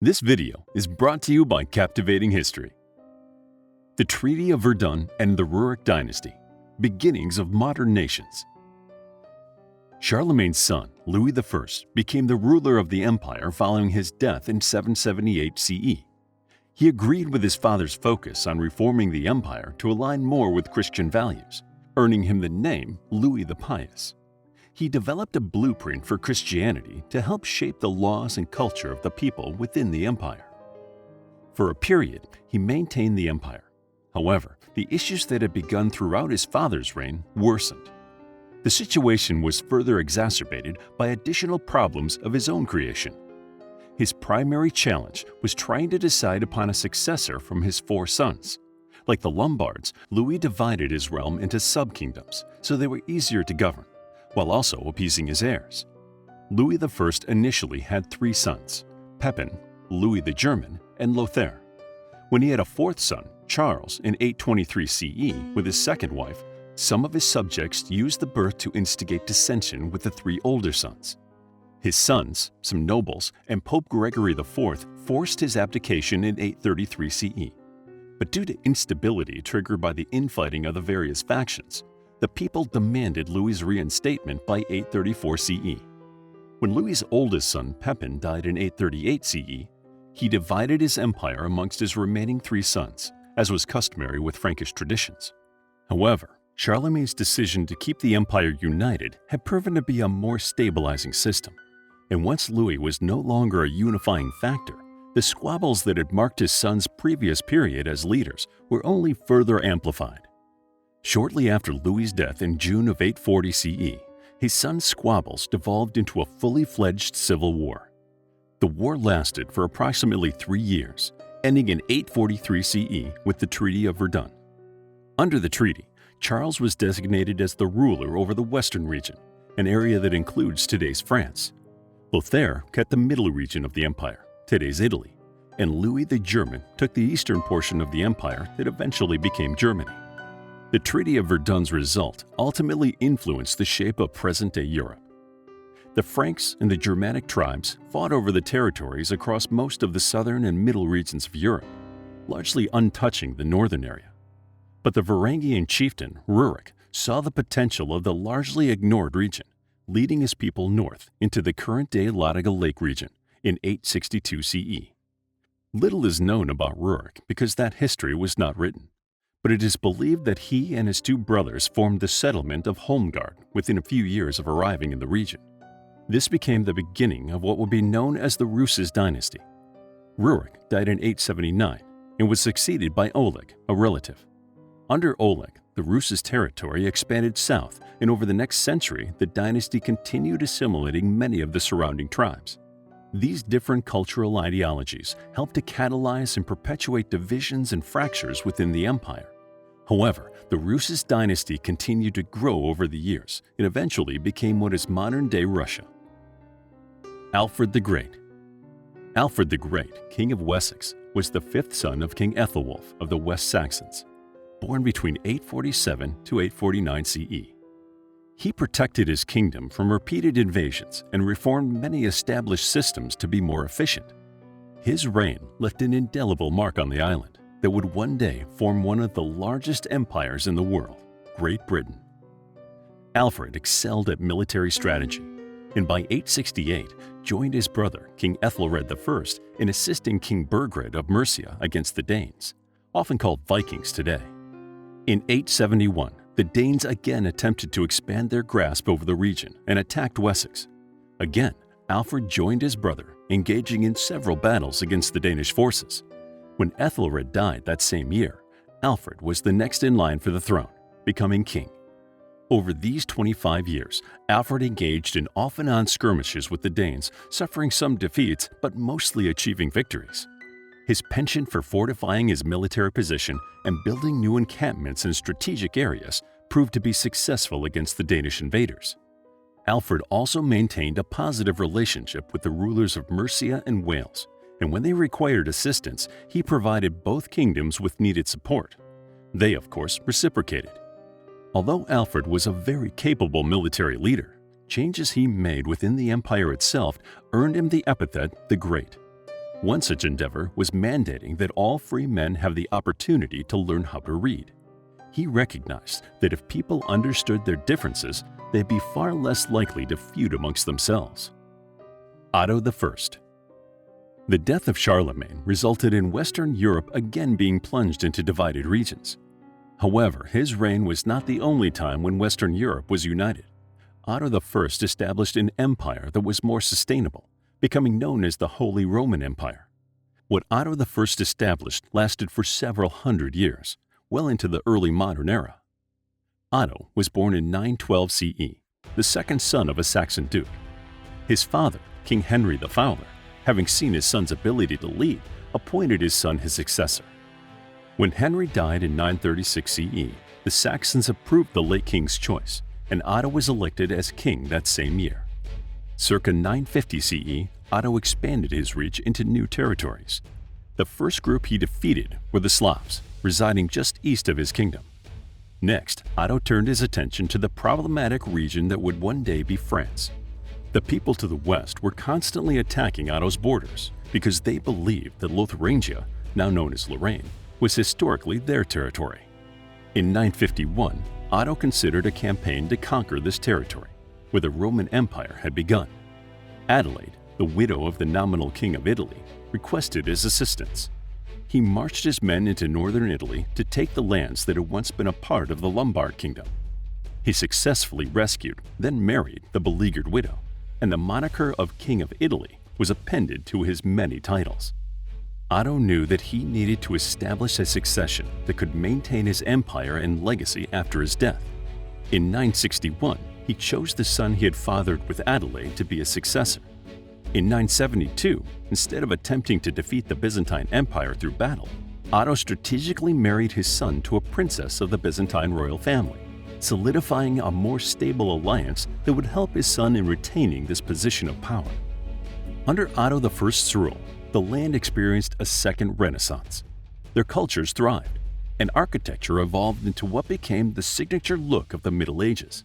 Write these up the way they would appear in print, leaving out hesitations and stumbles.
This video is brought to you by Captivating History. The Treaty of Verdun and the Rurik Dynasty, beginnings of modern nations. Charlemagne's son, Louis the First, became the ruler of the empire following his death in 778 CE. He agreed with his father's focus on reforming the empire to align more with Christian values, earning him the name Louis the Pious. He developed a blueprint for Christianity to help shape the laws and culture of the people within the empire. For a period, he maintained the empire. However, the issues that had begun throughout his father's reign worsened. The situation was further exacerbated by additional problems of his own creation. His primary challenge was trying to decide upon a successor from his 4 sons. Like the Lombards, Louis divided his realm into sub-kingdoms so they were easier to govern, while also appeasing his heirs. Louis I initially had 3 sons, Pepin, Louis the German, and Lothair. When he had a 4th son, Charles, in 823 CE with his second wife, some of his subjects used the birth to instigate dissension with the 3 older sons. His sons, some nobles, and Pope Gregory IV forced his abdication in 833 CE. But due to instability triggered by the infighting of the various factions, the people demanded Louis's reinstatement by 834 CE. When Louis's oldest son Pepin died in 838 CE, he divided his empire amongst his remaining 3 sons, as was customary with Frankish traditions. However, Charlemagne's decision to keep the empire united had proven to be a more stabilizing system, and once Louis was no longer a unifying factor, the squabbles that had marked his son's previous period as leaders were only further amplified. Shortly after Louis's death in June of 840 CE, his son's squabbles devolved into a fully fledged civil war. The war lasted for approximately 3 years, ending in 843 CE with the Treaty of Verdun. Under the treaty, Charles was designated as the ruler over the western region, an area that includes today's France. Lothair kept the middle region of the empire, today's Italy, and Louis the German took the eastern portion of the empire that eventually became Germany. The Treaty of Verdun's result ultimately influenced the shape of present-day Europe. The Franks and the Germanic tribes fought over the territories across most of the southern and middle regions of Europe, largely untouching the northern area. But the Varangian chieftain, Rurik, saw the potential of the largely ignored region, leading his people north into the current-day Ladoga Lake region in 862 CE. Little is known about Rurik because that history was not written, but it is believed that he and his 2 brothers formed the settlement of Holmgard within a few years of arriving in the region. This became the beginning of what would be known as the Rusis dynasty. Rurik died in 879 and was succeeded by Oleg, a relative. Under Oleg, the Rusis territory expanded south, and over the next century, the dynasty continued assimilating many of the surrounding tribes. These different cultural ideologies helped to catalyze and perpetuate divisions and fractures within the empire. However, the Rusis dynasty continued to grow over the years and eventually became what is modern-day Russia. Alfred the Great. Alfred the Great, King of Wessex, was the 5th son of King Ethelwulf of the West Saxons, born between 847 to 849 CE. He protected his kingdom from repeated invasions and reformed many established systems to be more efficient. His reign left an indelible mark on the island that would one day form one of the largest empires in the world, Great Britain. Alfred excelled at military strategy, and by 868 joined his brother, King Ethelred I, in assisting King Burgred of Mercia against the Danes, often called Vikings today. In 871, the Danes again attempted to expand their grasp over the region and attacked Wessex. Again, Alfred joined his brother, engaging in several battles against the Danish forces. When Ethelred died that same year, Alfred was the next in line for the throne, becoming king. Over these 25 years, Alfred engaged in off-and-on skirmishes with the Danes, suffering some defeats but mostly achieving victories. His penchant for fortifying his military position and building new encampments in strategic areas proved to be successful against the Danish invaders. Alfred also maintained a positive relationship with the rulers of Mercia and Wales, and when they required assistance, he provided both kingdoms with needed support. They, of course, reciprocated. Although Alfred was a very capable military leader, changes he made within the empire itself earned him the epithet the Great. One such endeavor was mandating that all free men have the opportunity to learn how to read. He recognized that if people understood their differences, they'd be far less likely to feud amongst themselves. Otto the First. The death of Charlemagne resulted in Western Europe again being plunged into divided regions. However, his reign was not the only time when Western Europe was united. Otto the First established an empire that was more sustainable, becoming known as the Holy Roman Empire. What Otto the First established lasted for several hundred years, well into the early modern era. Otto was born in 912 CE, the second son of a Saxon duke. His father, King Henry the Fowler, having seen his son's ability to lead, appointed his son his successor. When Henry died in 936 CE, the Saxons approved the late king's choice, and Otto was elected as king that same year. Circa 950 CE, Otto expanded his reach into new territories. The first group he defeated were the Slavs, residing just east of his kingdom. Next, Otto turned his attention to the problematic region that would one day be France. The people to the west were constantly attacking Otto's borders because they believed that Lotharingia, now known as Lorraine, was historically their territory. In 951, Otto considered a campaign to conquer this territory, where the Roman Empire had begun. Adelaide, the widow of the nominal king of Italy, requested his assistance. He marched his men into northern Italy to take the lands that had once been a part of the Lombard kingdom. He successfully rescued, then married, the beleaguered widow, and the moniker of King of Italy was appended to his many titles. Otto knew that he needed to establish a succession that could maintain his empire and legacy after his death. In 961, he chose the son he had fathered with Adelaide to be his successor. In 972, instead of attempting to defeat the Byzantine Empire through battle, Otto strategically married his son to a princess of the Byzantine royal family, solidifying a more stable alliance that would help his son in retaining this position of power. Under Otto the First's rule, the land experienced a second renaissance. Their cultures thrived, and architecture evolved into what became the signature look of the Middle Ages.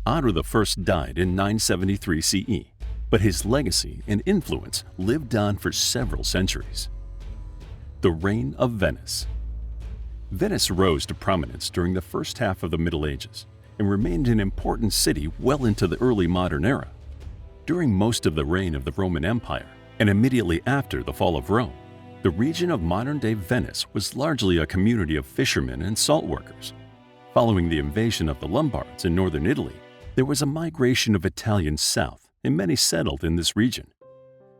Otto the First died in 973 CE, but his legacy and influence lived on for several centuries. The Reign of Venice. Venice rose to prominence during the first half of the Middle Ages and remained an important city well into the early modern era. During most of the reign of the Roman Empire, and immediately after the fall of Rome, the region of modern-day Venice was largely a community of fishermen and salt workers. Following the invasion of the Lombards in northern Italy, there was a migration of Italians south, and many settled in this region.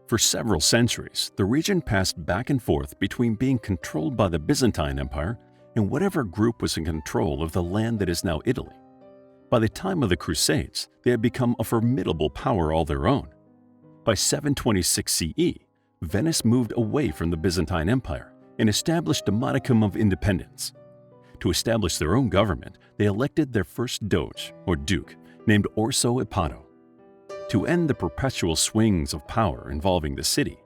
For several centuries, the region passed back and forth between being controlled by the Byzantine Empire and whatever group was in control of the land that is now Italy. By the time of the Crusades, they had become a formidable power all their own. By 726 CE, Venice moved away from the Byzantine Empire and established a modicum of independence. To establish their own government, they elected their first doge, or duke, named Orso Epano. To end the perpetual swings of power involving the city,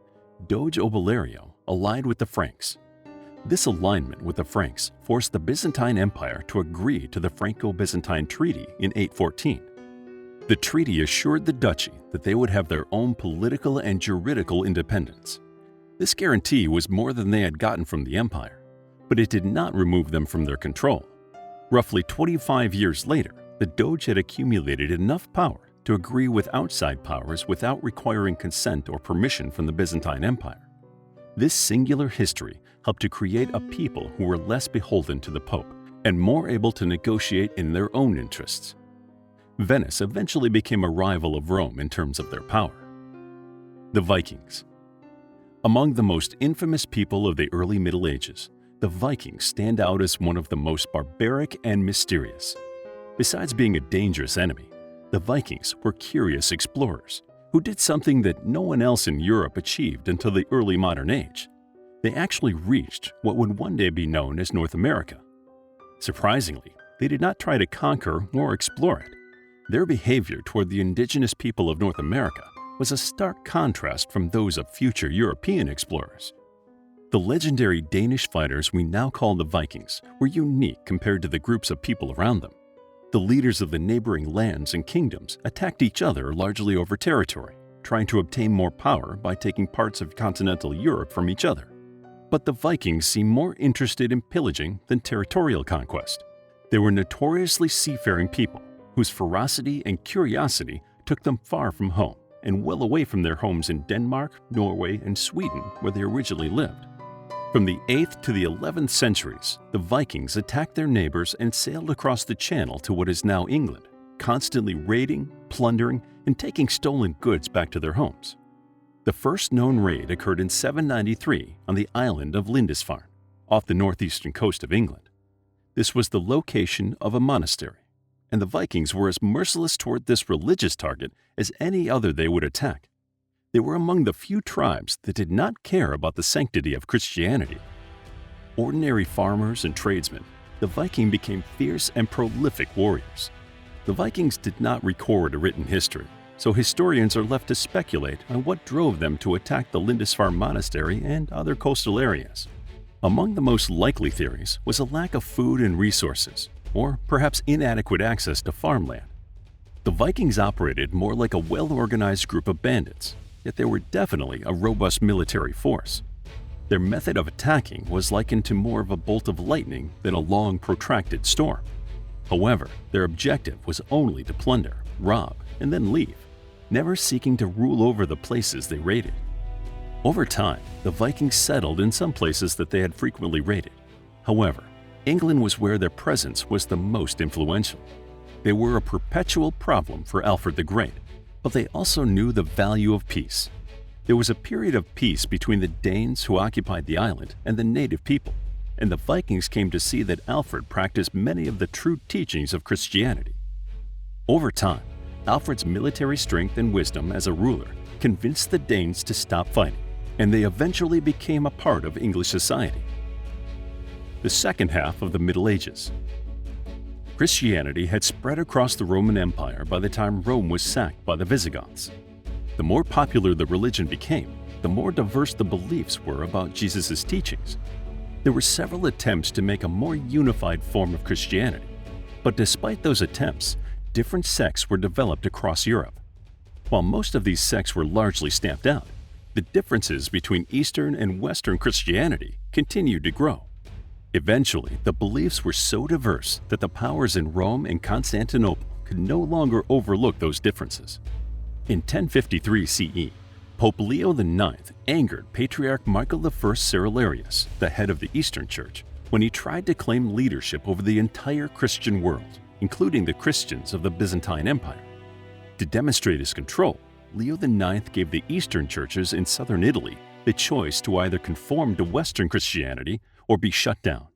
Doge Obelerio allied with the Franks. This alignment with the Franks forced the Byzantine Empire to agree to the Franco-Byzantine Treaty in 814. The treaty assured the duchy that they would have their own political and juridical independence. This guarantee was more than they had gotten from the empire, but it did not remove them from their control. Roughly 25 years later, the Doge had accumulated enough power to agree with outside powers without requiring consent or permission from the Byzantine Empire. This singular history helped to create a people who were less beholden to the Pope and more able to negotiate in their own interests. Venice eventually became a rival of Rome in terms of their power. The Vikings. Among the most infamous people of the early Middle Ages, the Vikings stand out as one of the most barbaric and mysterious. Besides being a dangerous enemy, the Vikings were curious explorers who did something that no one else in Europe achieved until the early modern age. They actually reached what would one day be known as North America. Surprisingly, they did not try to conquer or explore it. Their behavior toward the indigenous people of North America was a stark contrast from those of future European explorers. The legendary Danish fighters we now call the Vikings were unique compared to the groups of people around them. The leaders of the neighboring lands and kingdoms attacked each other largely over territory, trying to obtain more power by taking parts of continental Europe from each other. But the Vikings seemed more interested in pillaging than territorial conquest. They were notoriously seafaring people whose ferocity and curiosity took them far from home and well away from their homes in Denmark, Norway, and Sweden where they originally lived. From the 8th to the 11th centuries, the Vikings attacked their neighbors and sailed across the Channel to what is now England, constantly raiding, plundering, and taking stolen goods back to their homes. The first known raid occurred in 793 on the island of Lindisfarne, off the northeastern coast of England. This was the location of a monastery, and the Vikings were as merciless toward this religious target as any other they would attack. They were among the few tribes that did not care about the sanctity of Christianity. Ordinary farmers and tradesmen, the Viking became fierce and prolific warriors. The Vikings did not record a written history, so historians are left to speculate on what drove them to attack the Lindisfarne Monastery and other coastal areas. Among the most likely theories was a lack of food and resources, or perhaps inadequate access to farmland. The Vikings operated more like a well-organized group of bandits, yet they were definitely a robust military force. Their method of attacking was likened to more of a bolt of lightning than a long, protracted storm. However, their objective was only to plunder, rob, and then leave, never seeking to rule over the places they raided. Over time, the Vikings settled in some places that they had frequently raided. However, England was where their presence was the most influential. They were a perpetual problem for Alfred the Great, but they also knew the value of peace. There was a period of peace between the Danes who occupied the island and the native people, and the Vikings came to see that Alfred practiced many of the true teachings of Christianity. Over time, Alfred's military strength and wisdom as a ruler convinced the Danes to stop fighting, and they eventually became a part of English society. The second half of the Middle Ages. Christianity had spread across the Roman Empire by the time Rome was sacked by the Visigoths. The more popular the religion became, the more diverse the beliefs were about Jesus' teachings. There were several attempts to make a more unified form of Christianity, but despite those attempts, different sects were developed across Europe. While most of these sects were largely stamped out, the differences between Eastern and Western Christianity continued to grow. Eventually, the beliefs were so diverse that the powers in Rome and Constantinople could no longer overlook those differences. In 1053 CE, Pope Leo IX angered Patriarch Michael I Cerularius, the head of the Eastern Church, when he tried to claim leadership over the entire Christian world, including the Christians of the Byzantine Empire. To demonstrate his control, Leo IX gave the Eastern churches in southern Italy the choice to either conform to Western Christianity or be shut down.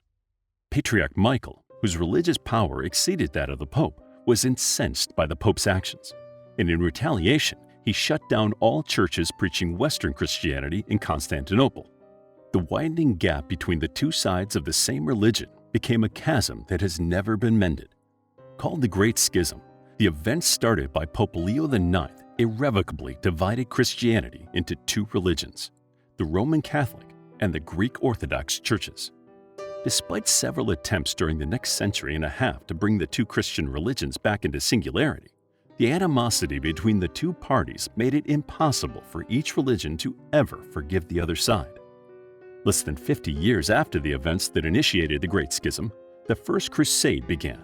Patriarch Michael, whose religious power exceeded that of the Pope, was incensed by the Pope's actions, and in retaliation, he shut down all churches preaching Western Christianity in Constantinople. The widening gap between the two sides of the same religion became a chasm that has never been mended. Called the Great Schism, the event started by Pope Leo IX irrevocably divided Christianity into two religions, the Roman Catholic and the Greek Orthodox churches. Despite several attempts during the next century and a half to bring the two Christian religions back into singularity, the animosity between the two parties made it impossible for each religion to ever forgive the other side. Less than 50 years after the events that initiated the Great Schism, the First Crusade began.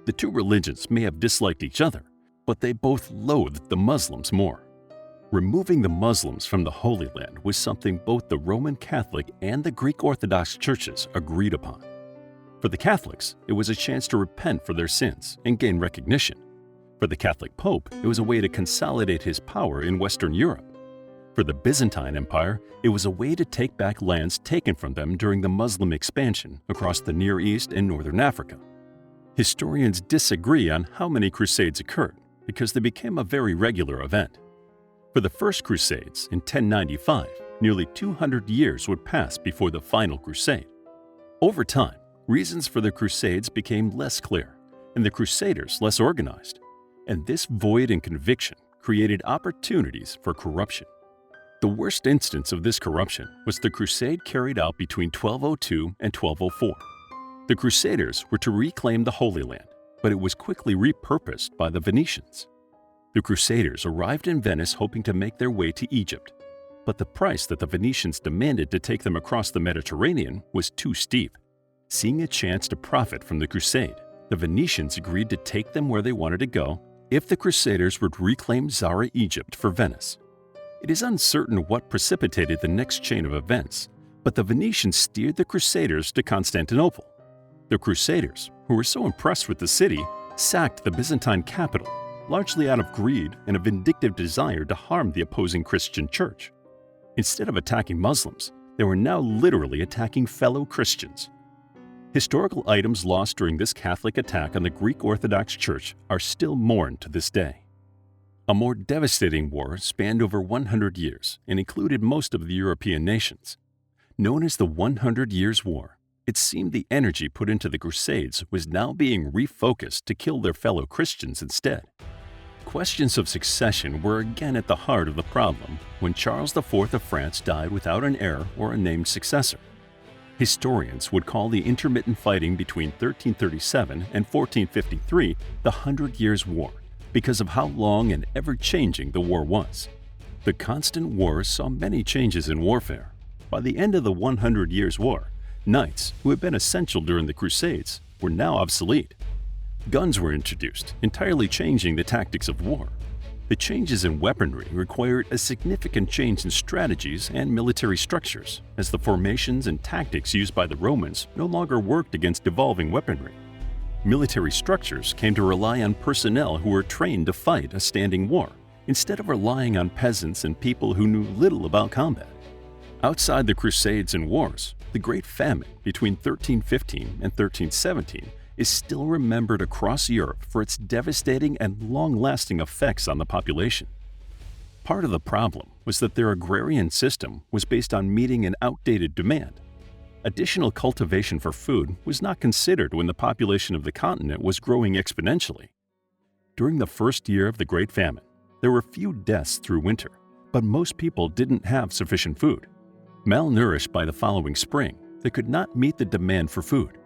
The two religions may have disliked each other, but they both loathed the Muslims more. Removing the Muslims from the Holy Land was something both the Roman Catholic and the Greek Orthodox churches agreed upon. For the Catholics, it was a chance to repent for their sins and gain recognition. For the Catholic Pope, it was a way to consolidate his power in Western Europe. For the Byzantine Empire, it was a way to take back lands taken from them during the Muslim expansion across the Near East and Northern Africa. Historians disagree on how many crusades occurred because they became a very regular event. For the First Crusades in 1095, nearly 200 years would pass before the final crusade. Over time, reasons for the crusades became less clear and the crusaders less organized, and this void in conviction created opportunities for corruption. The worst instance of this corruption was the crusade carried out between 1202 and 1204. The Crusaders were to reclaim the Holy Land, but it was quickly repurposed by the Venetians. The Crusaders arrived in Venice hoping to make their way to Egypt, but the price that the Venetians demanded to take them across the Mediterranean was too steep. Seeing a chance to profit from the crusade, the Venetians agreed to take them where they wanted to go if the Crusaders would reclaim Zara Egypt for Venice. It is uncertain what precipitated the next chain of events, but the Venetians steered the Crusaders to Constantinople. The Crusaders, who were so impressed with the city, sacked the Byzantine capital, largely out of greed and a vindictive desire to harm the opposing Christian church. Instead of attacking Muslims, they were now literally attacking fellow Christians. Historical items lost during this Catholic attack on the Greek Orthodox Church are still mourned to this day. A more devastating war spanned over 100 years and included most of the European nations. Known as the 100 Years' War, it seemed the energy put into the Crusades was now being refocused to kill their fellow Christians instead. Questions of succession were again at the heart of the problem when Charles IV of France died without an heir or a named successor. Historians would call the intermittent fighting between 1337 and 1453 the 100 Years' War because of how long and ever-changing the war was. The constant wars saw many changes in warfare. By the end of the 100 Years' War, knights, who had been essential during the Crusades, were now obsolete. Guns were introduced, entirely changing the tactics of war. The changes in weaponry required a significant change in strategies and military structures, as the formations and tactics used by the Romans no longer worked against evolving weaponry. Military structures came to rely on personnel who were trained to fight a standing war, instead of relying on peasants and people who knew little about combat. Outside the Crusades and wars, the Great Famine between 1315 and 1317 is still remembered across Europe for its devastating and long-lasting effects on the population. Part of the problem was that their agrarian system was based on meeting an outdated demand. Additional cultivation for food was not considered when the population of the continent was growing exponentially. During the first year of the Great Famine, there were few deaths through winter, but most people didn't have sufficient food. Malnourished by the following spring, they could not meet the demand for food.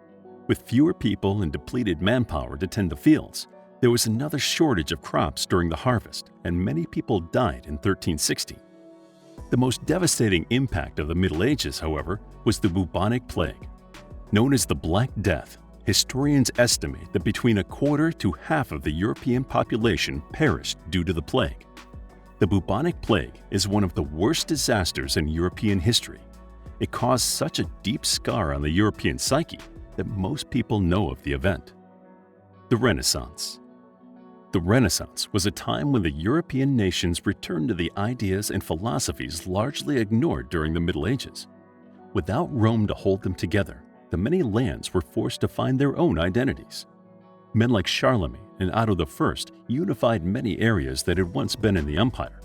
With fewer people and depleted manpower to tend the fields, there was another shortage of crops during the harvest, and many people died in 1360. The most devastating impact of the Middle Ages, however, was the bubonic plague. Known as the Black Death, historians estimate that between a quarter to half of the European population perished due to the plague. The bubonic plague is one of the worst disasters in European history. It caused such a deep scar on the European psyche that most people know of the event. The Renaissance. The Renaissance was a time when the European nations returned to the ideas and philosophies largely ignored during the Middle Ages. Without Rome to hold them together, the many lands were forced to find their own identities. Men like Charlemagne and Otto the First unified many areas that had once been in the empire,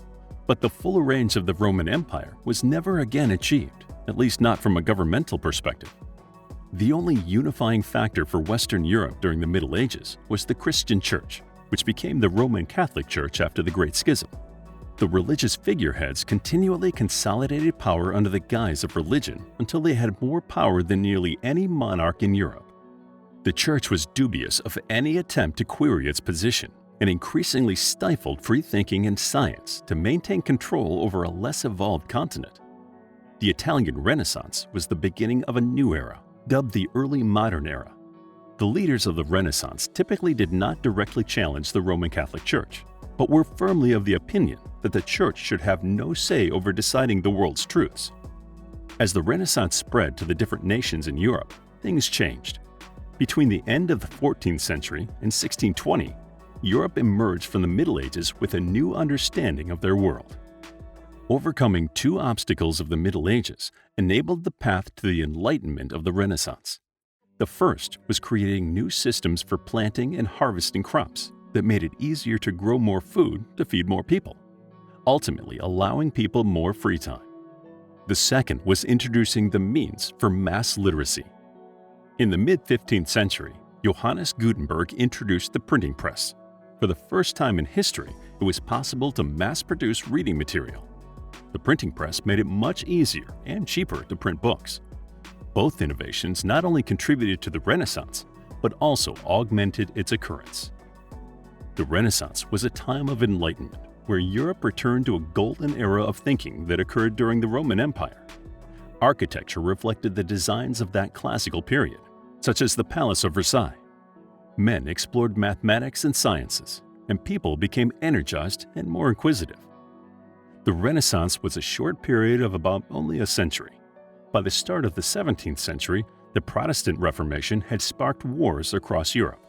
but the full range of the Roman Empire was never again achieved, at least not from a governmental perspective. The only unifying factor for Western Europe during the Middle Ages was the Christian Church, which became the Roman Catholic Church after the Great Schism. The religious figureheads continually consolidated power under the guise of religion until they had more power than nearly any monarch in Europe. The Church was dubious of any attempt to query its position and increasingly stifled free thinking and science to maintain control over a less evolved continent. The Italian Renaissance was the beginning of a new era, dubbed the Early Modern Era. The leaders of the Renaissance typically did not directly challenge the Roman Catholic Church, but were firmly of the opinion that the Church should have no say over deciding the world's truths. As the Renaissance spread to the different nations in Europe, things changed. Between the end of the 14th century and 1620, Europe emerged from the Middle Ages with a new understanding of their world. Overcoming two obstacles of the Middle Ages enabled the path to the Enlightenment of the Renaissance. The first was creating new systems for planting and harvesting crops that made it easier to grow more food to feed more people, ultimately allowing people more free time. The second was introducing the means for mass literacy. In the mid-15th century, Johannes Gutenberg introduced the printing press. For the first time in history, it was possible to mass-produce reading material. The printing press made it much easier and cheaper to print books. Both innovations not only contributed to the Renaissance, but also augmented its occurrence. The Renaissance was a time of enlightenment where Europe returned to a golden era of thinking that occurred during the Roman Empire. Architecture reflected the designs of that classical period, such as the Palace of Versailles. Men explored mathematics and sciences, and people became energized and more inquisitive. The Renaissance was a short period of about only a century. By the start of the 17th century, the Protestant Reformation had sparked wars across Europe.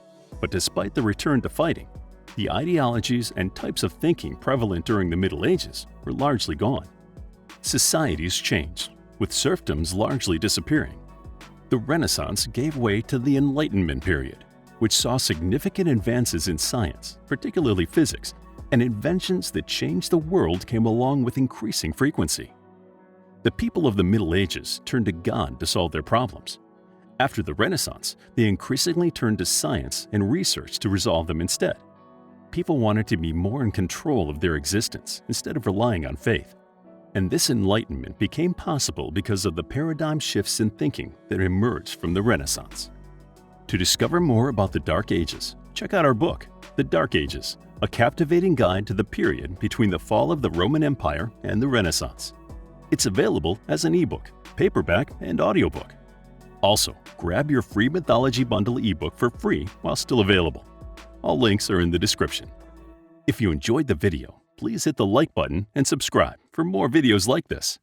But despite the return to fighting, the ideologies and types of thinking prevalent during the Middle Ages were largely gone. Societies changed, with serfdoms largely disappearing. The Renaissance gave way to the Enlightenment period, which saw significant advances in science, particularly physics, and inventions that changed the world came along with increasing frequency. The people of the Middle Ages turned to God to solve their problems. After the Renaissance, they increasingly turned to science and research to resolve them instead. People wanted to be more in control of their existence instead of relying on faith. And this enlightenment became possible because of the paradigm shifts in thinking that emerged from the Renaissance. To discover more about the Dark Ages, check out our book, The Dark Ages, a captivating guide to the period between the fall of the Roman Empire and the Renaissance. It's available as an ebook, paperback, and audiobook. Also, grab your free mythology bundle ebook for free while still available. All links are in the description. If you enjoyed the video, please hit the like button and subscribe for more videos like this.